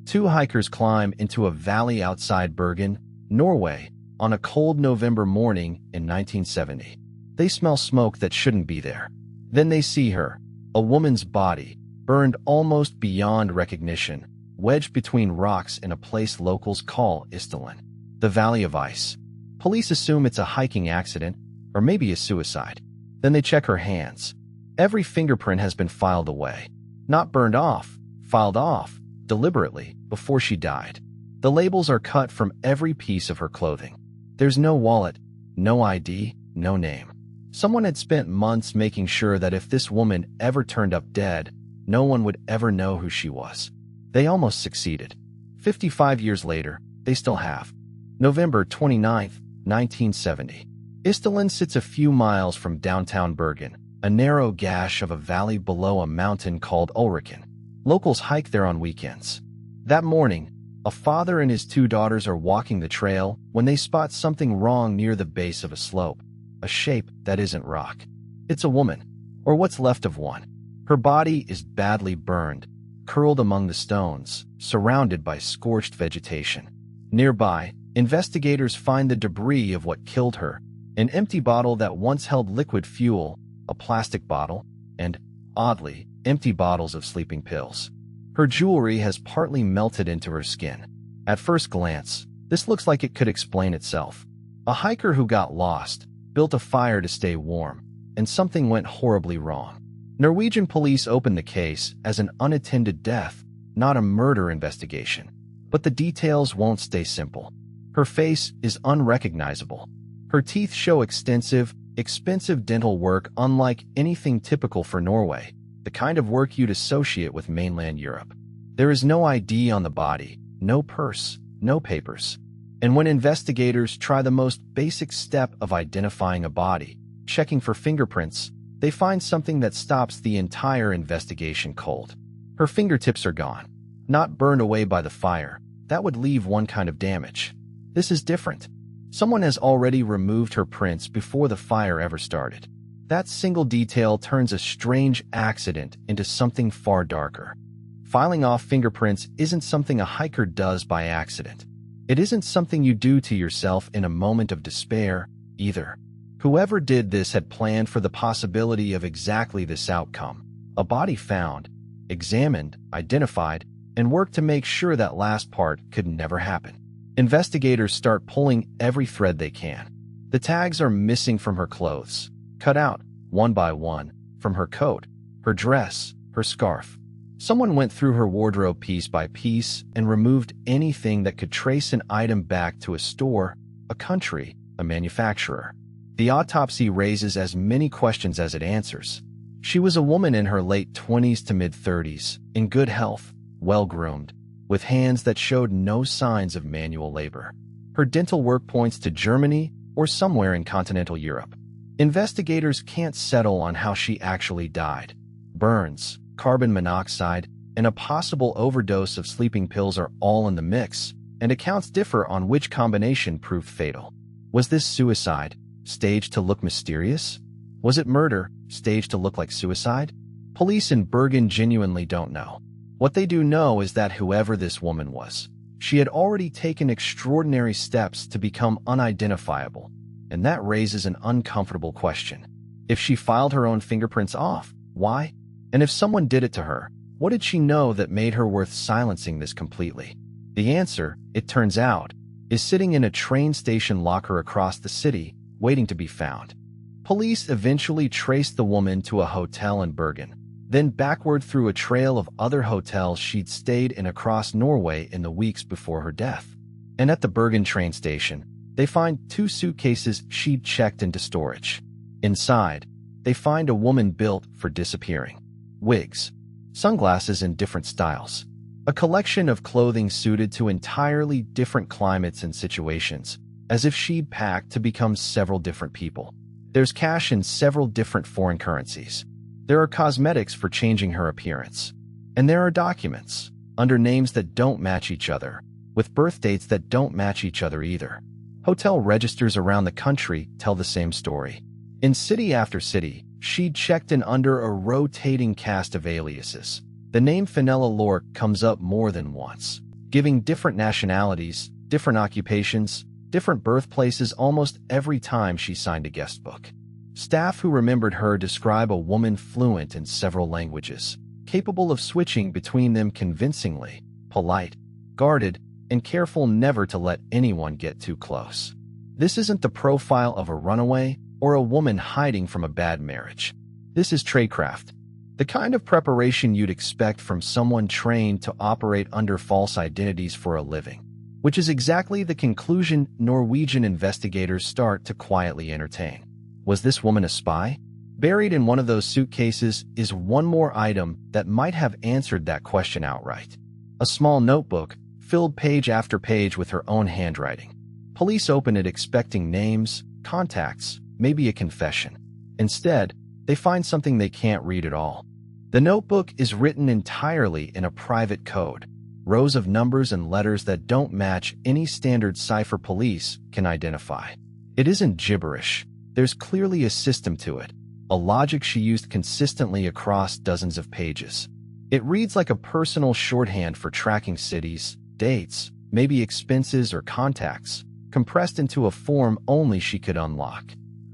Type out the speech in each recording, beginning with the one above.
Two hikers climb into a valley outside Bergen, Norway, on a cold November morning in 1970. They smell smoke that shouldn't be there. Then they see her, a woman's body, burned almost beyond recognition, wedged between rocks in a place locals call Isdal, the Valley of Ice. Police assume it's a hiking accident, or maybe a suicide. Then they check her hands. Every fingerprint has been filed away. Not burned off, filed off, deliberately, before she died. The labels are cut from every piece of her clothing. There's no wallet, no ID, no name. Someone had spent months making sure that if this woman ever turned up dead, no one would ever know who she was. They almost succeeded. 55 years later, they still have. November 29, 1970. Isdal sits a few miles from downtown Bergen, a narrow gash of a valley below a mountain called Ulriken. Locals hike there on weekends. That morning, a father and his two daughters are walking the trail when they spot something wrong near the base of a slope, a shape that isn't rock. It's a woman, or what's left of one. Her body is badly burned, curled among the stones, surrounded by scorched vegetation. Nearby, investigators find the debris of what killed her, an empty bottle that once held liquid fuel, a plastic bottle, and, oddly, empty bottles of sleeping pills. Her jewelry has partly melted into her skin. At first glance, this looks like it could explain itself. A hiker who got lost, built a fire to stay warm, and something went horribly wrong. Norwegian police opened the case as an unattended death, not a murder investigation. But the details won't stay simple. Her face is unrecognizable. Her teeth show extensive, expensive dental work unlike anything typical for Norway, the kind of work you'd associate with mainland Europe. There is no ID on the body, no purse, no papers. And when investigators try the most basic step of identifying a body, checking for fingerprints, they find something that stops the entire investigation cold. Her fingertips are gone, not burned away by the fire. That would leave one kind of damage. This is different. Someone has already removed her prints before the fire ever started. That single detail turns a strange accident into something far darker. Filing off fingerprints isn't something a hiker does by accident. It isn't something you do to yourself in a moment of despair, either. Whoever did this had planned for the possibility of exactly this outcome. A body found, examined, identified, and worked to make sure that last part could never happen. Investigators start pulling every thread they can. The tags are missing from her clothes, cut out, one by one, from her coat, her dress, her scarf. Someone went through her wardrobe piece by piece and removed anything that could trace an item back to a store, a country, a manufacturer. The autopsy raises as many questions as it answers. She was a woman in her late 20s to mid-30s, in good health, well-groomed, with hands that showed no signs of manual labor. Her dental work points to Germany or somewhere in continental Europe. Investigators can't settle on how she actually died. Burns, carbon monoxide, and a possible overdose of sleeping pills are all in the mix, and accounts differ on which combination proved fatal. Was this suicide, staged to look mysterious? Was it murder, staged to look like suicide? Police in Bergen genuinely don't know. What they do know is that whoever this woman was, she had already taken extraordinary steps to become unidentifiable, and that raises an uncomfortable question. If she filed her own fingerprints off, why? And if someone did it to her, what did she know that made her worth silencing this completely? The answer, it turns out, is sitting in a train station locker across the city, waiting to be found. Police eventually traced the woman to a hotel in Bergen, then backward through a trail of other hotels she'd stayed in across Norway in the weeks before her death. And at the Bergen train station, they find 2 suitcases she'd checked into storage. Inside, they find a woman built for disappearing. Wigs, sunglasses in different styles, a collection of clothing suited to entirely different climates and situations, as if she'd packed to become several different people. There's cash in several different foreign currencies. There are cosmetics for changing her appearance. And there are documents, under names that don't match each other, with birth dates that don't match each other either. Hotel registers around the country tell the same story. In city after city, she'd checked in under a rotating cast of aliases. The name Fenella Lork comes up more than once. giving different nationalities, different occupations, different birthplaces almost every time she signed a guest book. Staff who remembered her describe a woman fluent in several languages, capable of switching between them convincingly, polite, guarded, and careful never to let anyone get too close. This isn't the profile of a runaway or a woman hiding from a bad marriage. This is tradecraft, the kind of preparation you'd expect from someone trained to operate under false identities for a living, which is exactly the conclusion Norwegian investigators start to quietly entertain. Was this woman a spy? Buried in one of those suitcases is one more item that might have answered that question outright. A small notebook, filled page after page with her own handwriting. Police open it expecting names, contacts, maybe a confession. Instead, they find something they can't read at all. The notebook is written entirely in a private code, rows of numbers and letters that don't match any standard cipher police can identify. It isn't gibberish. There's clearly a system to it, a logic she used consistently across dozens of pages. It reads like a personal shorthand for tracking cities, dates, maybe expenses or contacts, compressed into a form only she could unlock.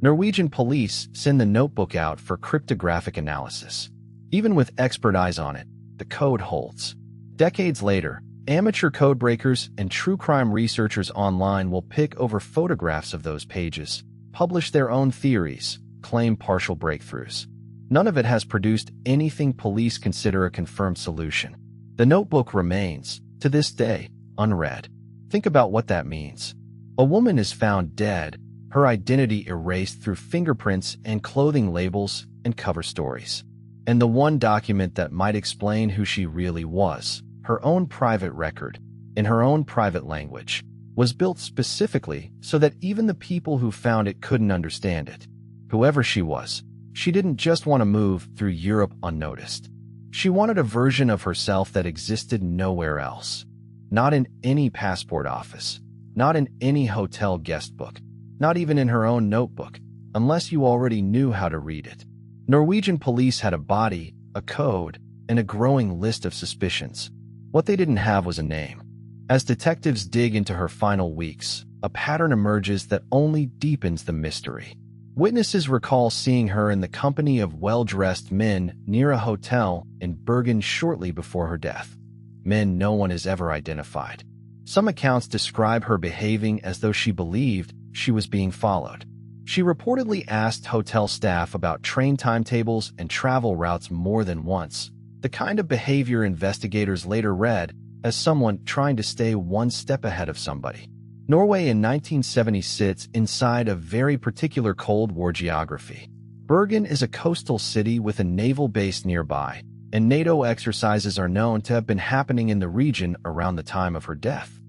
Norwegian police send the notebook out for cryptographic analysis. Even with expert eyes on it, the code holds. Decades later, amateur codebreakers and true crime researchers online will pick over photographs of those pages, publish their own theories, claim partial breakthroughs. None of it has produced anything police consider a confirmed solution. The notebook remains, to this day, unread. Think about what that means. A woman is found dead, her identity erased through fingerprints and clothing labels and cover stories. And the one document that might explain who she really was, her own private record, in her own private language, was built specifically so that even the people who found it couldn't understand it. Whoever she was, she didn't just want to move through Europe unnoticed. She wanted a version of herself that existed nowhere else. Not in any passport office, not in any hotel guest book, not even in her own notebook, unless you already knew how to read it. Norwegian police had a body, a code, and a growing list of suspicions. What they didn't have was a name. As detectives dig into her final weeks, a pattern emerges that only deepens the mystery. Witnesses recall seeing her in the company of well-dressed men near a hotel in Bergen shortly before her death. Men no one has ever identified. Some accounts describe her behaving as though she believed she was being followed. She reportedly asked hotel staff about train timetables and travel routes more than once, the kind of behavior investigators later read as someone trying to stay one step ahead of somebody. Norway in 1970 sits inside a very particular Cold War geography. Bergen is a coastal city with a naval base nearby, and NATO exercises are known to have been happening in the region around the time of her death.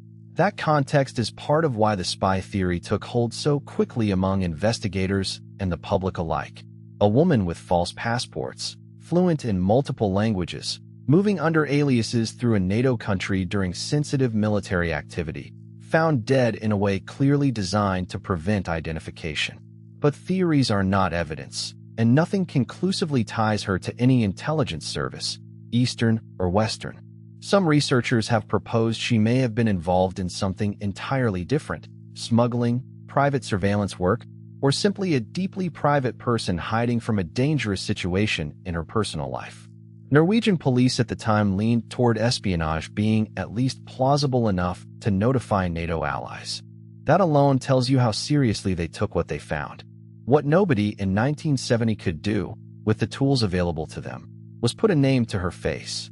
That context is part of why the spy theory took hold so quickly among investigators and the public alike. A woman with false passports, fluent in multiple languages, moving under aliases through a NATO country during sensitive military activity, found dead in a way clearly designed to prevent identification. But theories are not evidence, and nothing conclusively ties her to any intelligence service, Eastern or Western. Some researchers have proposed she may have been involved in something entirely different, smuggling, private surveillance work, or simply a deeply private person hiding from a dangerous situation in her personal life. Norwegian police at the time leaned toward espionage being at least plausible enough to notify NATO allies. That alone tells you how seriously they took what they found. What nobody in 1970 could do, with the tools available to them, was put a name to her face.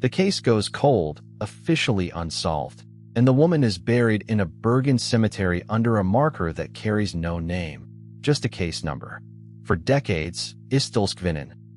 The case goes cold, officially unsolved, and the woman is buried in a Bergen cemetery under a marker that carries no name, just a case number. For decades, Isdal,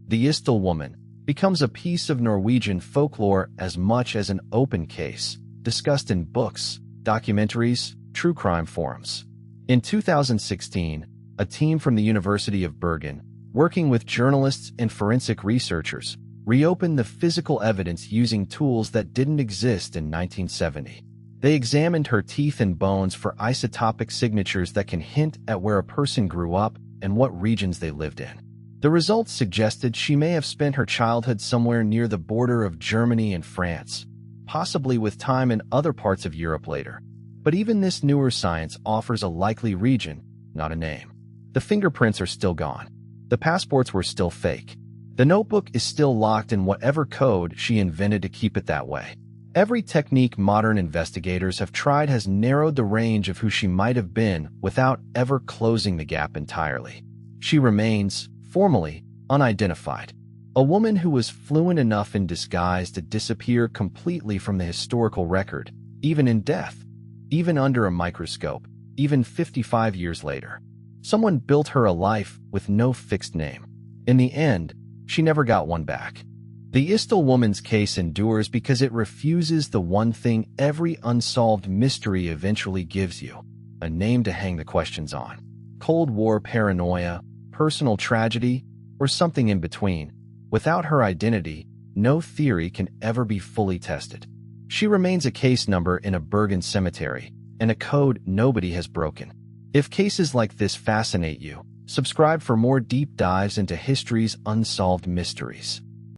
the Isdal Woman, becomes a piece of Norwegian folklore as much as an open case, discussed in books, documentaries, true crime forums. In 2016, a team from the University of Bergen, working with journalists and forensic researchers, reopened the physical evidence using tools that didn't exist in 1970. They examined her teeth and bones for isotopic signatures that can hint at where a person grew up and what regions they lived in. The results suggested she may have spent her childhood somewhere near the border of Germany and France, possibly with time in other parts of Europe later. But even this newer science offers a likely region, not a name. The fingerprints are still gone. The passports were still fake. The notebook is still locked in whatever code she invented to keep it that way. Every technique modern investigators have tried has narrowed the range of who she might have been without ever closing the gap entirely. She remains, formally, unidentified. A woman who was fluent enough in disguise to disappear completely from the historical record, even in death, even under a microscope, even 55 years later. Someone built her a life with no fixed name. In the end, she never got one back. The Isdal Woman's case endures because it refuses the one thing every unsolved mystery eventually gives you: a name to hang the questions on. Cold War paranoia, personal tragedy, or something in between. Without her identity, no theory can ever be fully tested. She remains a case number in a Bergen cemetery, and a code nobody has broken. If cases like this fascinate you, subscribe for more deep dives into history's unsolved mysteries.